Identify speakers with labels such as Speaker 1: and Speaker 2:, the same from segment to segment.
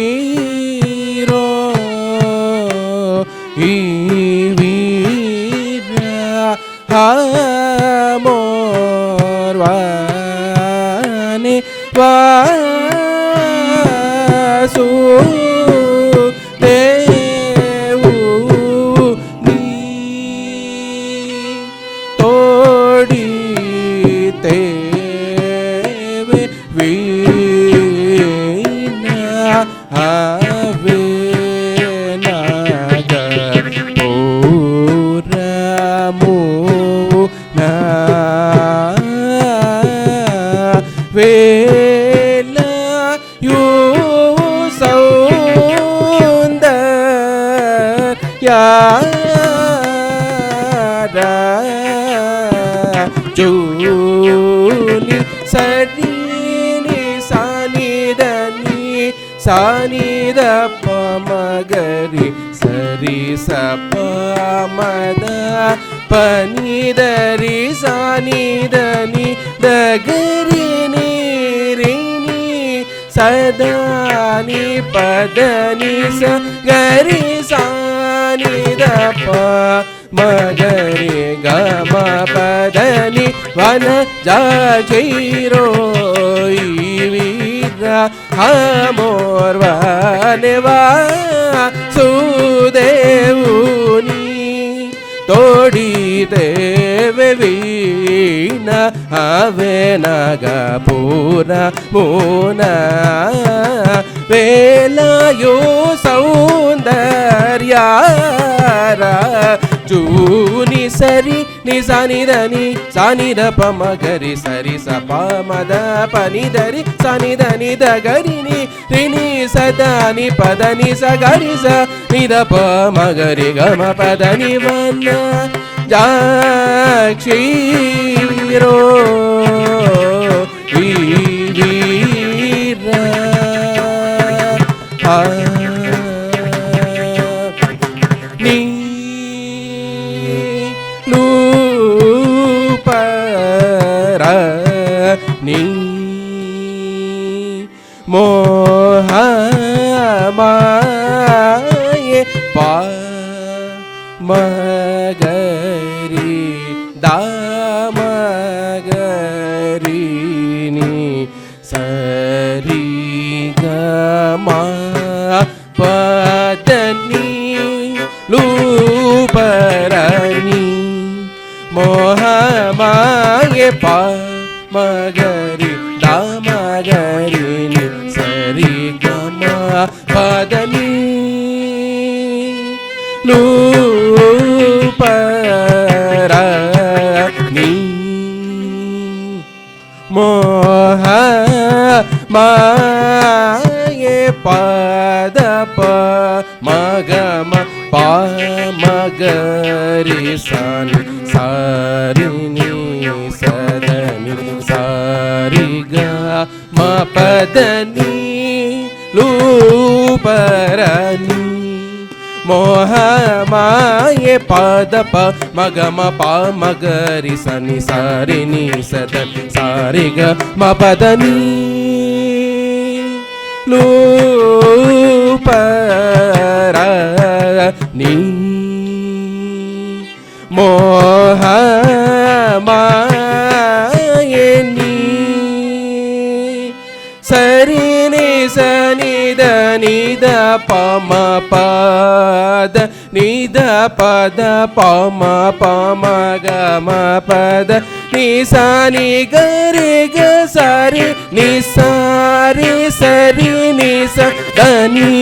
Speaker 1: వనజాక్షీరో ఈ వీర మోర్వాని వాసు దేవు నీ తోడి తేవే వీణ అవే నగర్ పూరము నా వేల యు సౌందర్యారా జూని సరిని సానిదని సానిద పమగరి సరి సపమద పనిదరి సానిదని దగరి నీరిని సదాని పదని స గరి సానిద ప మగరి గమ పదని వన జాక్షీరో ఈ వీర మోర్వాని వాసుదేవుని తోడి దేవే వీణ అవే నగపూర మూన వేలయో సౌందర్యారా జూని సరి ని సానిదని సానిద పమగరి సరి సపమద పనిదరి సానిదని దగరిని రిని సదాని పదని సగరి స నిద పమగరి గమ పదని వన జాక్షీరో ఈ వీర నీ నీ మోహమాయే మగరి దామగరిని సరి గమా పదని లూపరని మోహమాయే మగరి దామగరిని సరి గమ పదని లూపరని మోహమాయే పద ప మగమ మగరి సని సారిని సదని సారిగా మపదని లూపరని మోహమాయే పద ప మగమ ప మగరి సని సారిని సదని సారిగా మపదని లూపరని మోహమాయని సరిని సనిద నిద పమ పద నిద పద పమ పమ గమ పద నిసాని గరి గ సరి నిసారి సరి నిస దని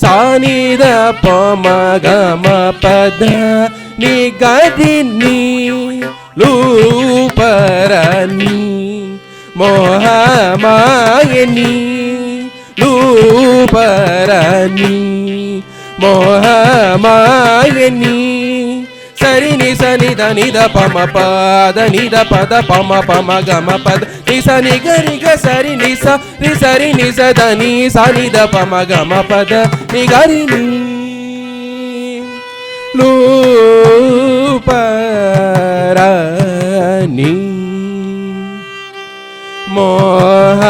Speaker 1: సానిద పమ గమ పద ని గరి ని లూపరని మోహమాయని లూపరని మోహమాయని సరిని సని దని ద పమ పద నిద పద పమ పమ గమ పద నిసని గరి గ సరి నిస రి సరి నిస దని సని ద పమ గమ పద ని గరి ని లూపరని మోహ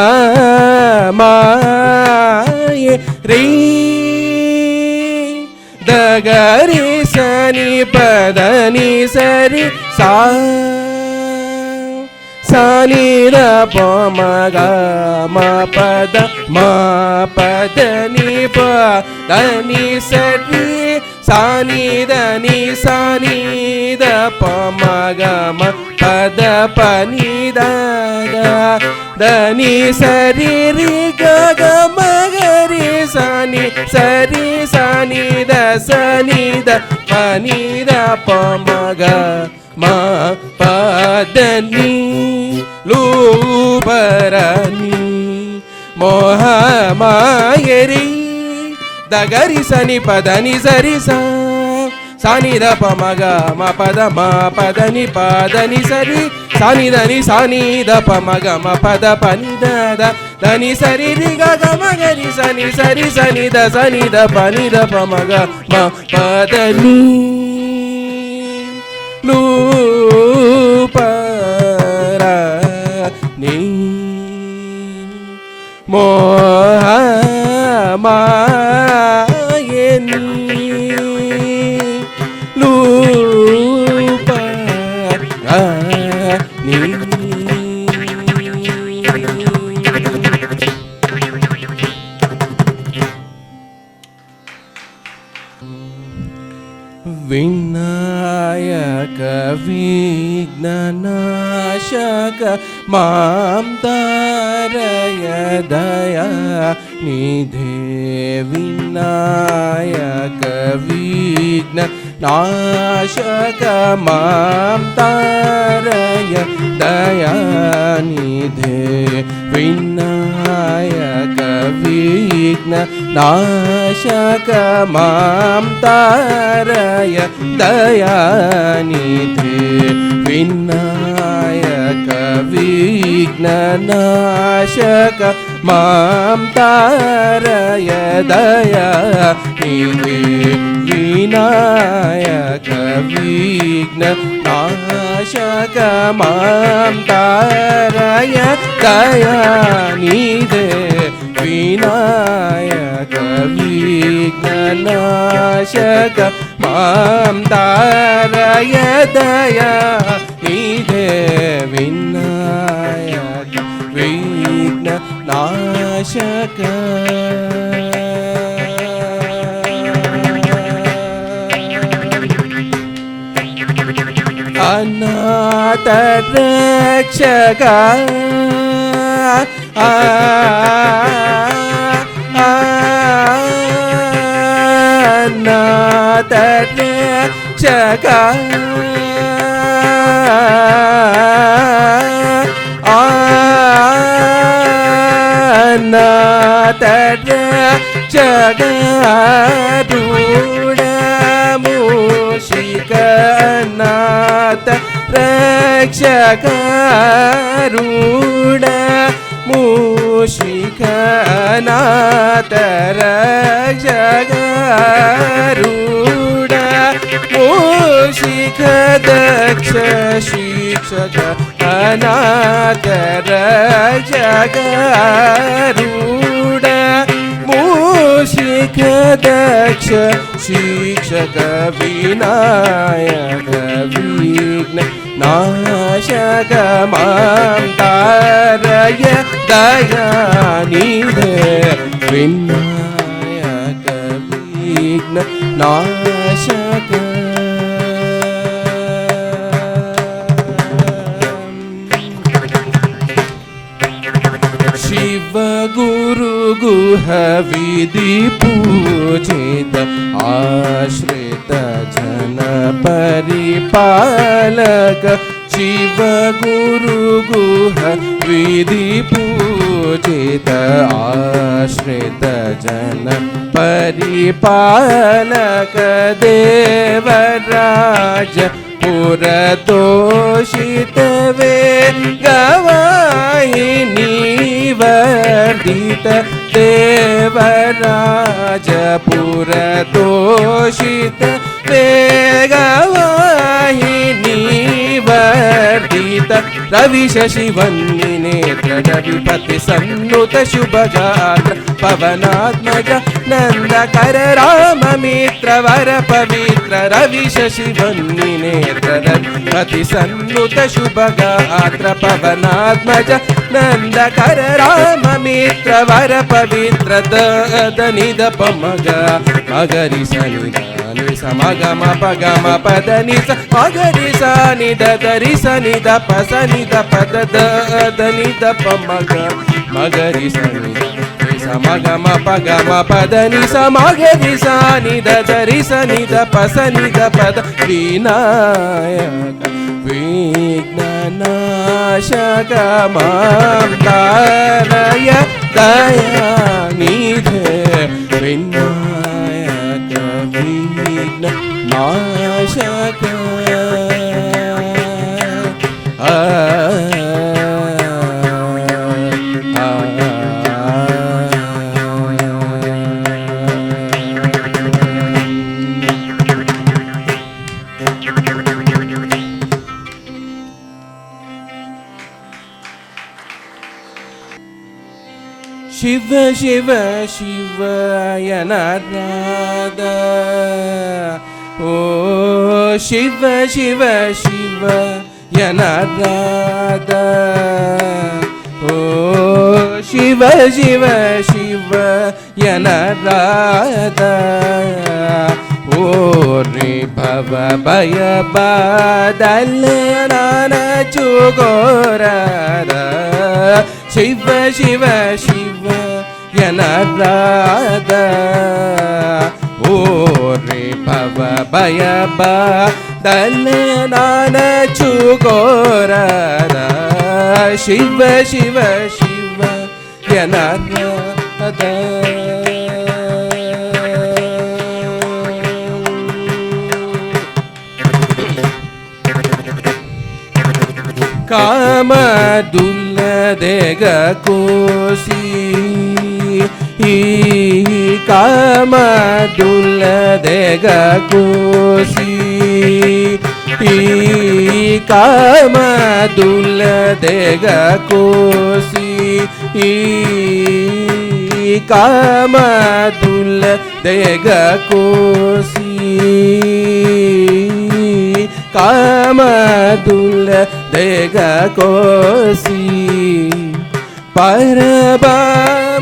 Speaker 1: ಮಾಯೆ ರೀ ದಗರಿ ಸನಿ ಪದ ನಿ ಸರಿ ಸಾ ಸನಿ ದ ಪ ಮ ಗ ಮ ಪದ ಮ ಪದ ನಿ ಪ ದ ನಿ ಸರಿ ಸಾನಿ ದ ನಿ ಸಾನಿ ದ ಪ ಮ ಗ ಮ ಪದ ಪ ನಿ ದ ದ ನಿ ಸರಿ ರಿ ಗ ಗ ಮ ಗ ರಿ ಸಾನಿ ಸರಿ ಸಾನಿ ದ ಸನಿ ದ ಪ ನಿ ದ ಪ ಮ ಗ ಮ ಪದ ನಿ ಲೂಬರನಿ ಮೋಹ ಮಾಯರಿ ದಗರಿ ಸನಿ ಪದ ನಿ ಸರಿ ಸಾನಿ ದ ಪ ಮ ಗ ಮ ಪದ ನಿ ಪದ ನಿ ಸರಿ ಸಾನಿ ದ ನಿ ಸಾನಿ ದ ಪ ಮ ಗ ಮ ಪದ ಪ ನಿ ದ ದ ನಿ ಸರಿ ರಿ ಗ ಗ ಮ ಗ ರಿ ಸನಿ ಸರಿ ಸನಿ ದ ಪ ನಿ ದ ಪ ಮ ಗ ಮ ಪದ ನಿ ಲೂಪರ ನೀ ಮೋಹ ಮಾಯನಿ ಲೂಪ ನೀ ವಿನಾಯಕ ವಿಘ್ನನಾಶಕ ಮಾಂ ತಾರಯ ದಯಾ ನಿಧೇ ವಿನಾಯಕ ವಿಘ್ನ ನಾಶಕ ಮಾಂ ತಾರಯ ದಯಾ ನಿಧೇ ವಿನಾಯಕ ವಿಘ್ನ ನಾಶಕ ಮಾಂ ತಾರಯ ದಯಾ ನಿಧೇ ವಿನಾಯಕ ವಿಘ್ನ ನಾಶಕ ಮಾಂ ತಾರಯ ದಯಾ ನಿಧೇ ವಿನಾಯಕ ವಿಘ್ನ ನಾಶಕ ಮಾಂ ತಾರಯ ದಯಾ ನಿಧೇ ವಿನಾಯಕ ವಿಘ್ನ ನಾಶಕ ಮಾಂ ತಾರಯ ದಯಾ ನಿಧೇ ವಿನಾಯಕ ವಿಘ್ನ ನಾಶಕ ಅನಾಥ ರಕ್ಷಕ ಅನಾಥ ರಕ್ಷಕ ಅನಾಥ ರಕ್ಷಕ ರೂಢ ಮೂಷಿಕ ನಾಥ ರಕ್ಷಕ ರೂಢ ಮೂಷಿಕ ನಾಥ ರಕ್ಷಕ ರೂಢ ಮೂಷಿಕ ದಕ್ಷ ಶಿಕ್ಷಕ ಅನಾಥ ರಕ್ಷಕ ರೂಢ ಮೂಷಿಕ ದಕ್ಷ ಶಿಕ್ಷಕ ವಿನಾಯಕ ವಿಘ್ನ ನಾಶಕ ಮಾಂ ತಾರಯ ದಯಾ ನಿಧೇ ವಿನಾಯಕ ವಿಘ್ನ ನಾಶಕ ಶಿವ ಗುರು ಗುಹ ವಿಧಿ ಪೂಜಿತ ಆಶ್ರಿತ ಜನ ಪರಿಪಾಲಕ ಶಿವ ಗುರು ಗುಹ ವಿಧಿ ಪೂಜಿತ ಆಶ್ರಿತ ಜನ ಪರಿಪಾಲಕ ದೇವರಾಜ ಪುರತೋಷಿತವೇ ಗವಾಹಿನಿ ವರ್ಧಿತ ದೇವರಾಜ ಪುರತೋಷಿತ ವೇಗವಾಹಿನಿ ವರ್ಧಿತ రవి శశివన్ని నేత్ర రవిపతి సన్నుత శుభగాత్ర పవనాత్మజ నందకర రామ మిత్ర వర పవిత్ర రవి శశివన్ని నేత్ర రవిపతి సన్నుత శుభగాత్ర పవనాత్మజ నందకర రామ మిత్ర వర పవిత్ర దని ద పమగ మగరి సని ని సమగమ పగమ పద ని స మగరి సని ద దరి సని ద ప సని ద పద దని ద పమగ మగరి సని ని సమగమ పగమ పద ని స మగరి సని ద దరి సని ద ప సని ద పద వినాయక విఘ్ననాశక మాం తారయ దయానిధే వినాయక విఘ్ననాశక ಶಿವ ಶಿವ ಶಿವಯನ ರಾಧ ಓ ಶಿವ ಶಿವ ಶಿವಯನ ರಾಧ ಓ ಶಿವ ಶಿವ ಶಿವಯನ ರಾಧ ಓ ರೇ ಭವ ಭಯ ಬಾದಲ ನಾನ ಚುಗೋರದ ಶಿವ ಶಿವ ಶಿವಯನ ರಾಧ ಓ ರೇ ಭವ ಭಯ ಬಾದಲ ನಾನ ಚುಗೋರದ ಶಿವ ಶಿವ ಶಿವಯನ ರಾಧ ಕಾಮ ದುಲ್ಲದೆಗ ಕೋಸಿ ಈ ಕಾಮ ದುಲ್ಲದೆಗ ಕೋಸಿ ಈ ಕಾಮ ದುಲ್ಲದೆಗ ಕೋಸಿ ಈ ಕಾಮ ದುಲ್ಲದೆಗ ಕೋಸಿ ಕಾಮದುಲ್ಲ ದೇಗ ಕೋಸಿ ಪರಬ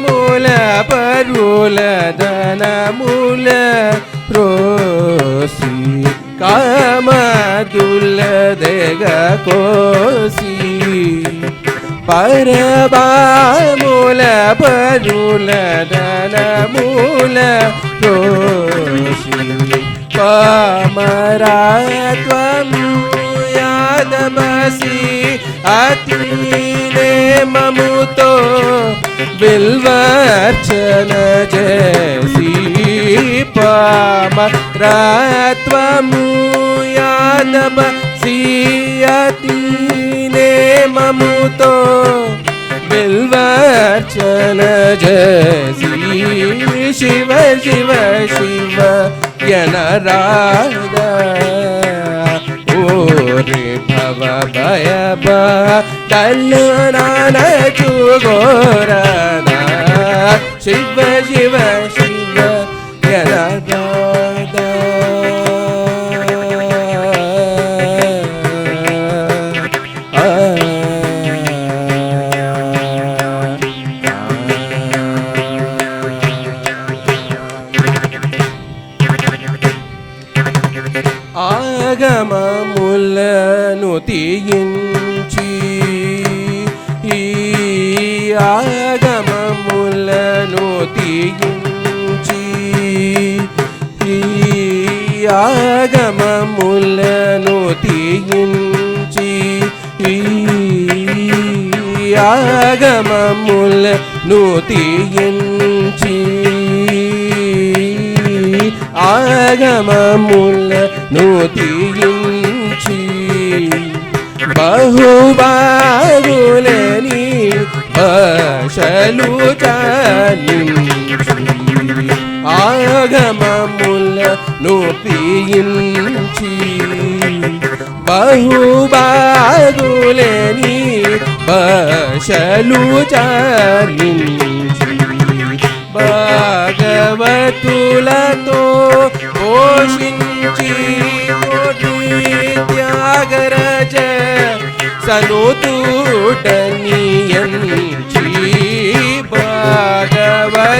Speaker 1: ಮೂಲ ಪರುಲ ದನ ಮೂಲ ರೋಸಿ ಕಾಮದುಲ್ಲ ದೇಗ ಕೋಸಿ ಪರಬ ಮೂಲ ಪರುಲ ದನ ಮೂಲ ರೋಸಿ ಪಾಮರಾತ್ವಂ ಯಾದಮಸಿ ಅತೀನೆ ಮಮುತೋ ಬಿಲ್ವಾರ್ಚನ ಜಯಸಿ ಪಾಮರಾತ್ವಂ ಯಾದಮಸಿ ಅತೀನೆ ಮಮುತೋ ಬಿಲ್ವಾರ್ಚನ ಜಯಸಿ ಶಿವ ಶಿವ ಶಿವ ಯನ ರಾಧ ಓ ರೇ ಭವ ಭಯ ಬಾದಲ ನಾನ ಚುಗೋರದ ಶಿವ ಶಿವ ಶಿವಯನ ರಾಧ ఆగమములను తీయించి ఈ ఆగమములను తీయించి ఈ ఆగమములను తీయించి ఈ ఆగమములను తీయించి ఆగమములను తీయించి బహుబాగులని భాషలు చాలించి ఆగమములను పీయించి బహుబాగులని బశలు చారించి భాగవతులతో పోషించి త్యాగరాజ సనుతూటనియంచి భాగవతులతో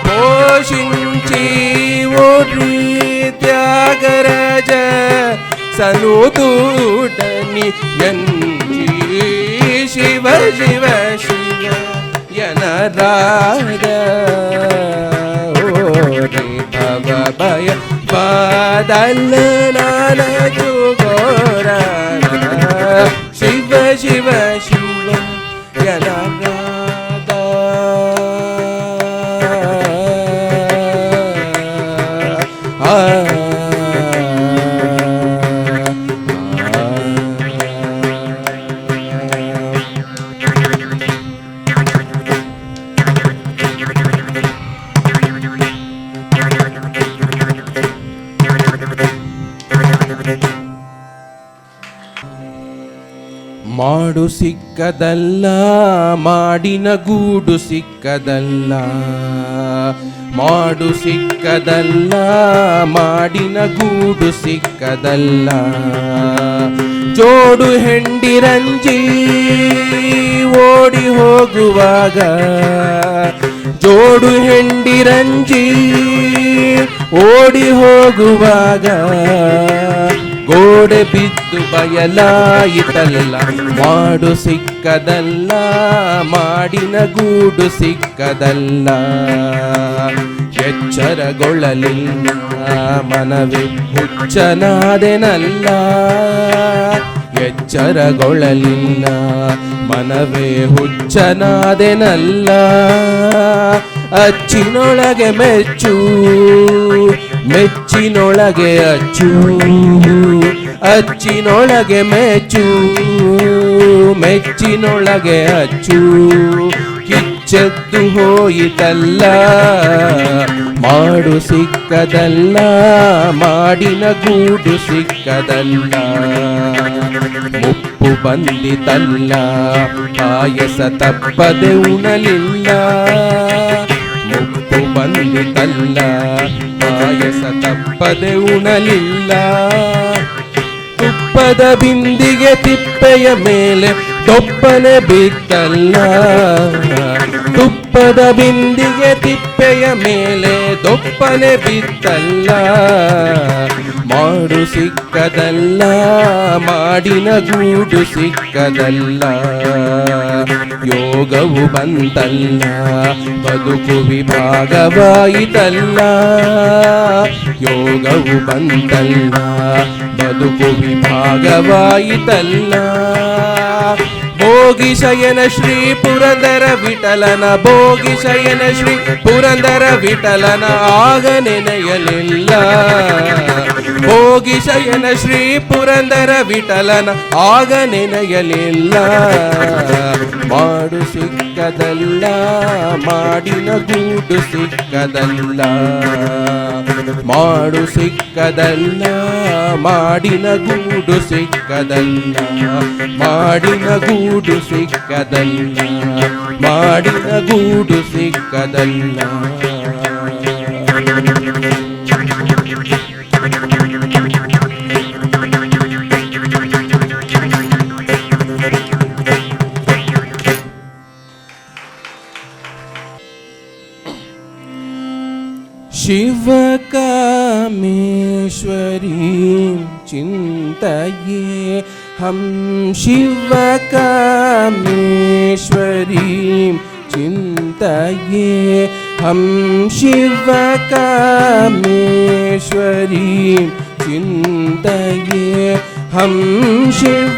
Speaker 1: పోషించి త్యాగరాజ సనుతూటనియంచి శివ శివ శివ యనరాధ భవ భయ బాదల నానజు ఘోర ಶಿವ ಶಿವ ಶಿವ ಯನರಾಧ ಮಾಡು ಸಿಕ್ಕದಲ್ಲ ಮಾಡಿನ ಗೂಡು ಸಿಕ್ಕದಲ್ಲ ಮಾಡು ಸಿಕ್ಕದಲ್ಲ ಮಾಡಿನ ಗೂಡು ಸಿಕ್ಕದಲ್ಲ ಜೋಡು ಹೆಂಡಿರಂಜಿ ಓಡಿ ಹೋಗುವಾಗ ಜೋಡು ಹೆಂಡಿರಂಜಿ ಓಡಿ ಹೋಗುವಾಗ ಗೋಡೆ ಬಿದ್ದು ಬಯಲಾಯಿತಲ್ಲ ಮಾಡು ಸಿಕ್ಕದಲ್ಲ ಮಾಡಿನ ಗೂಡು ಸಿಕ್ಕದಲ್ಲ ಎಚ್ಚರಗೊಳ್ಳಲಿಲ್ಲ ಮನವೇ ಹುಚ್ಚನಾದೆನಲ್ಲ ಎಚ್ಚರಗೊಳ್ಳಲಿಲ್ಲ ಮನವೇ ಹುಚ್ಚನಾದೆನಲ್ಲ ಅಚ್ಚಿನೊಳಗೆ ಮೆಚ್ಚು ಮೆಚ್ಚಿನೊಳಗೆ ಅಚ್ಚು ಅಚ್ಚಿನೊಳಗೆ ಮೆಚ್ಚು ಮೆಚ್ಚಿನೊಳಗೆ ಅಚ್ಚು ಕಿಚ್ಚೆದ್ದು ಹೋಯಿತಲ್ಲ ಮಾಡು ಸಿಕ್ಕದಲ್ಲ ಮಾಡಿನ ಗೂಡು ಸಿಕ್ಕದಲ್ಲ ಮುಪ್ಪು ಬಂದಿತಲ್ಲ ಪಾಯಸ ತಪ್ಪದೆ ಉಣಲಿಲ್ಲ ಮುಪ್ಪು ಬಂದಿತಲ್ಲ ಪಾಯಸ ತಪ್ಪದೆ ಉಣಲಿಲ್ಲ ತುಪ್ಪದ ಬಿಂದಿಗೆ ತಿಪ್ಪೆಯ ಮೇಲೆ ತೊಪ್ಪನೆ ಬಿತ್ತಲ್ಲ ತುಪ್ಪದ ಬಿಂದಿಗೆ ತಿಪ್ಪೆಯ ಮೇಲೆ ದೊಪ್ಪನೆ ಬಿತ್ತಲ್ಲ ಮಾಡು ಸಿಕ್ಕದಲ್ಲ ಮಾಡಿನ ಗೂಡು ಸಿಕ್ಕದಲ್ಲ ಯೋಗವು ಬಂತಲ್ಲ ಬದುಕು ವಿಭಾಗವಾಯಿತಲ್ಲ ಯೋಗವು ಬಂತಲ್ಲ ಬದುಕು ವಿಭಾಗವಾಯಿತಲ್ಲ ಭೋಗಿ ಶಯನ ಶ್ರೀ ಪುರಂದರ ವಿಠಲನ ಭೋಗಿ ಶಯನ ಶ್ರೀ ಪುರಂದರ ವಿಠಲನ ಆಗ ನೆನೆಯಲಿಲ್ಲ ಭೋಗಿ ಶಯನ ಶ್ರೀ ಪುರಂದರ ವಿಠಲನ ಆಗ ನೆನೆಯಲಿಲ್ಲ ಮಾಡು ಸಿಕ್ಕದಲ್ಲ ಮಾಡಿನ ಗೂಡು ಸಿಕ್ಕದಲ್ಲ ಮಾಡು ಸಿಕ್ಕದಲ್ಲ ಮಾಡಿನ ಗೂಡು ಸಿಕ್ಕದಲ್ಲ ಮಾಡಿನ ಗೂಡು ಸಿಕ್ಕದಲ್ಲ ಮಾಡಿನ ಗೂಡು ಸಿಕ್ಕದಲ್ಲ शिवकामेश्वरीं चिन्तये हम शिवकामेश्वरीं चिन्तये हम शिवकामेश्वरीं चिन्तये हम शिवकामेश्वरीं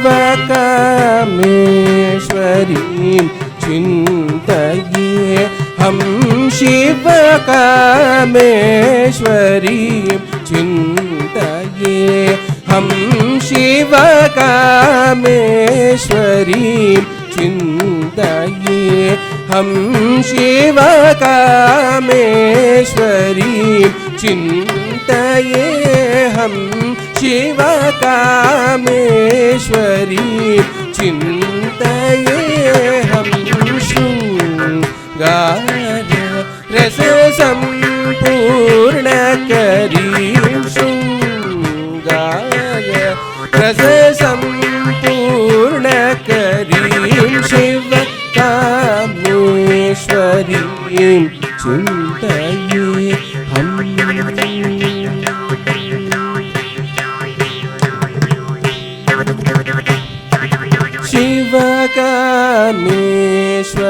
Speaker 1: चिन्तये हम शिवकामेश्वरीं चिन्तये हम शिवकामेश्वरीं चिन्तये हम शिवकामेश्वरीं चिन्तये हम शिवकामेश्वरीं चिन्तयेऽहं शृङ्गार रससम्पूर्णकरीं शृङ्गार रससम्पूर्णकरीं शिवकामेश्वरीं चिन्तयेऽहम्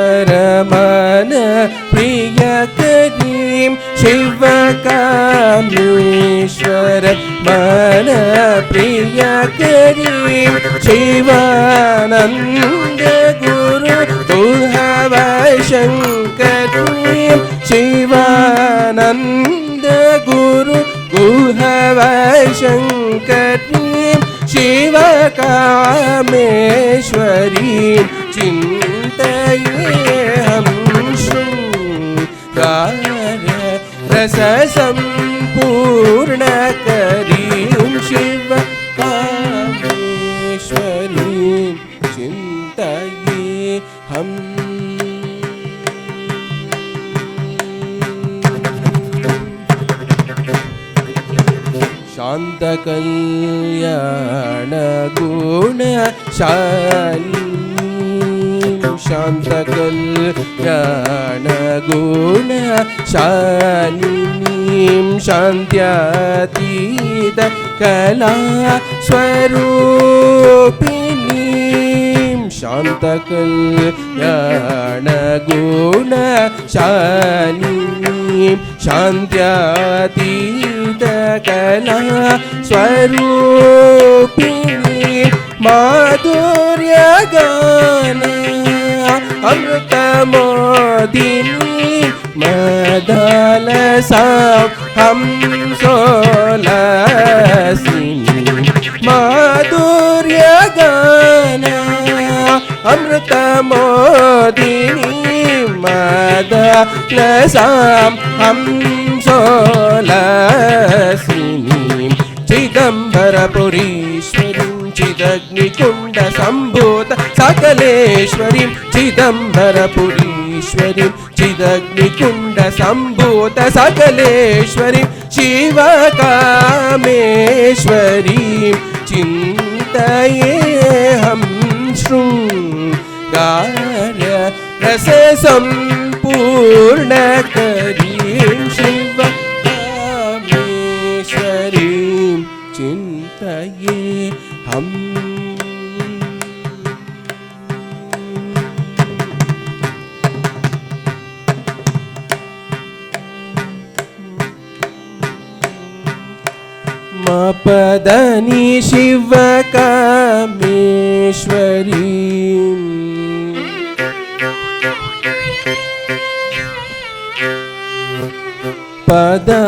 Speaker 1: शिवकामेश्वरमन प्रियकरीं शिवकामेश्वरमन प्रियकरीं शिवानन्द गुरु गुहवशङ्करीं शिवानन्द गुरु गुहवशङ्करीं शिवकामेश्वरीं चिन्तयेऽहं शृङ्गार रससम्पूर्णकरीं शिवकामेश्वरीं चिन्तयेऽहम् शान्तकल्याणगुणशालिनीं शान्तकल्याणगुणशालिनीं शान्त्यातीतकलास्वरूपिणीं शान्तकल्याणगुणशालिनीं शान्त्यातीतकलास्वरूपिणीं माधुर्यगान अमृतमोदिनी मदलसां हंसोलसिनी माधुर्यगान अमृतमोदिनी मदलसां हंसोलसिनी चिदम्बरपुरीश्वरीं चिदग्निकुण्डसम्भूत सकलेश्वरीं चिदम्बरपुरीश्वरीं चिदग्निकुण्डसम्भूत सकलेश्वरीं शिवकामेश्वरीं चिन्तयेऽहं शृङ्गार रससम्पूर्णकरीं शिवकामेश्वरीं चिन्तयेऽहम् मपदनी शिवकामेश्वरीं पदपमगमदनी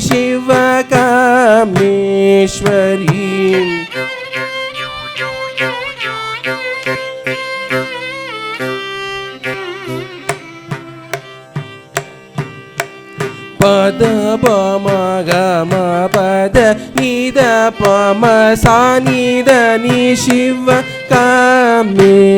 Speaker 1: शिवकामेश्वरीं पद पम गम पद निद पम सा निद नि शिव कामेश्वरी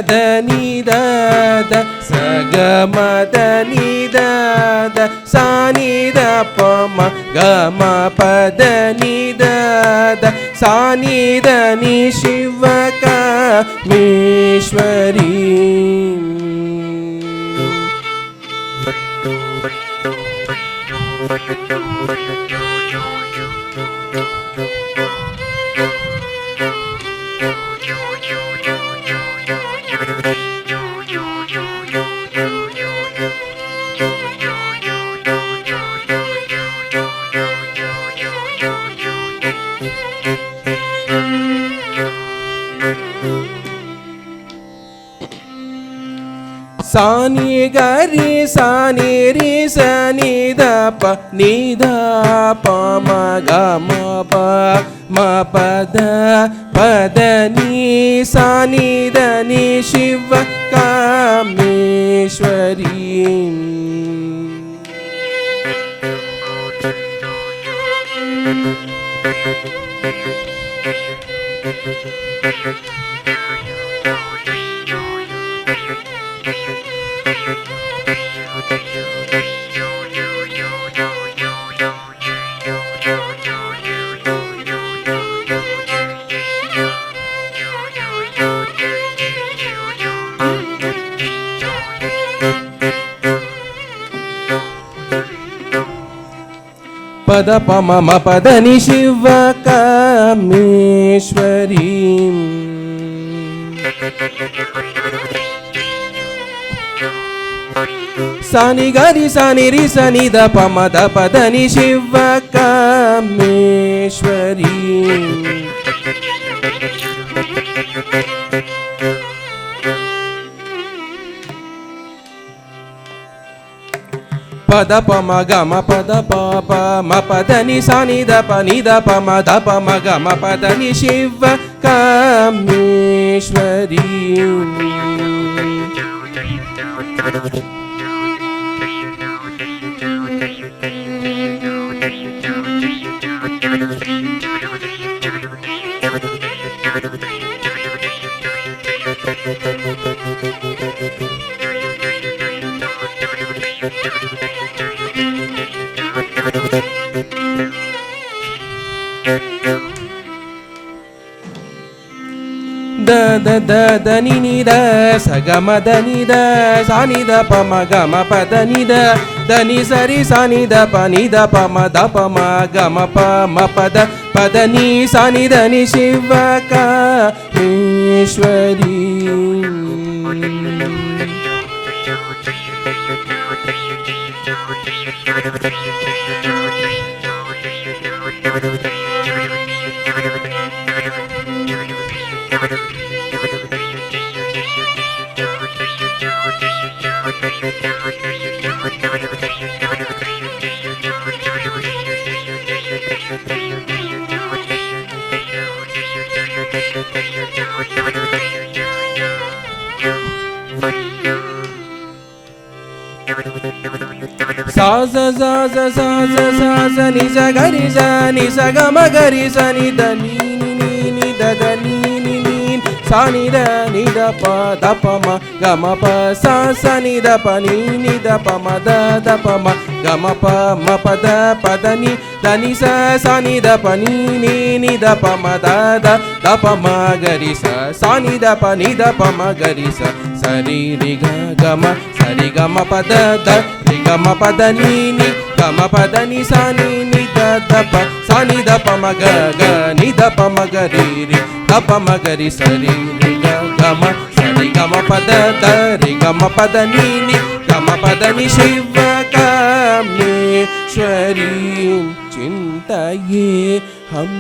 Speaker 1: దని ద సగమదని ద సాని ద పమ గమ పదని ద సాని దని శివ కామేశ్వరీ సాని గరి సాని రి సని ద ప ని ద ప మ గ మ ప మ ప ద ప ద ని సాని ద ని శివ కామేశ్వరీ. పద పమ మ పద ని శివ కామేశ్వరీ. సాని గరి సాని రి సని ద ప మ ద పద ని శివ కామేశ్వరీ. పద ప మ గ మ పద ప ప మ పద ని సా ని ద ప ని ద ప మ ద ప మ గ మ పద ని Shiva Kameshwari. The the the the ని ని ద స గ మ ద ని ద సా ని ద ప మ గ మ ప ద ని ద ద ని స రి సా ని ద ప ని ద ప మ ద ప మ గ మ ప మ ప ద ప ద ని సా ని ద ని శివ కామేశ్వరీ. సా స సా స సా స సా స ని స గ రి స ని స గ మ గ రి స ని ద ని ని ని ని ద ద ని ని ని సా ని ద ని ద ప ద ప మ గ మ ప సా స ని ద ప ని ని ద ప మ ద ద ప మ గ మ ప మ ప ద ప ద ని ద ని స సా ని ద ప ని ని ని ద ప మ ద ద ద ప మ గ రి స సా ని ద ప ని ద ప మ గ రి స స రి రి గ గ మ స రి గ మ ప ద ద రి గ మ ప ద ని ని గ మ ప ద ని సా ని ని ద ద ప సా ని ద ప మ గ గ ని ద ప మ గ రి రి ద ప మ గ రి స రి రి గ గ మ స రి గ మ ప ద ద రి గ మ ప ద ని ని గ మ ప ద ని శివ కామేశ్వరీ. చింతయే హం.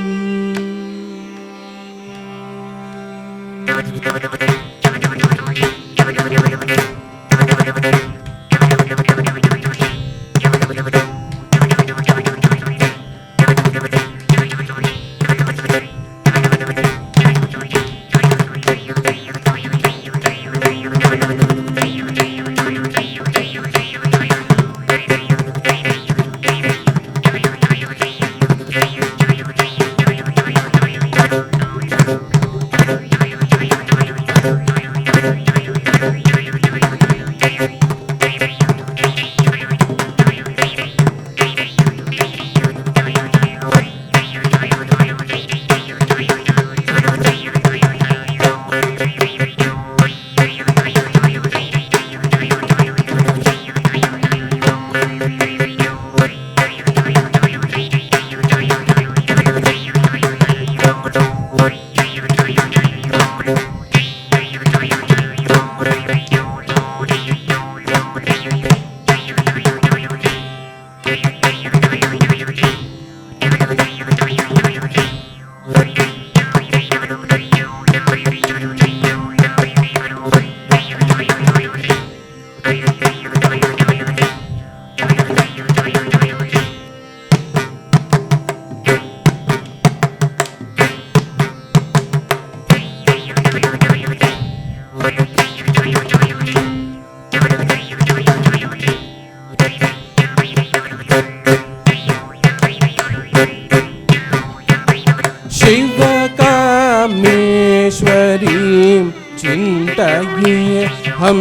Speaker 1: लौटाइए हम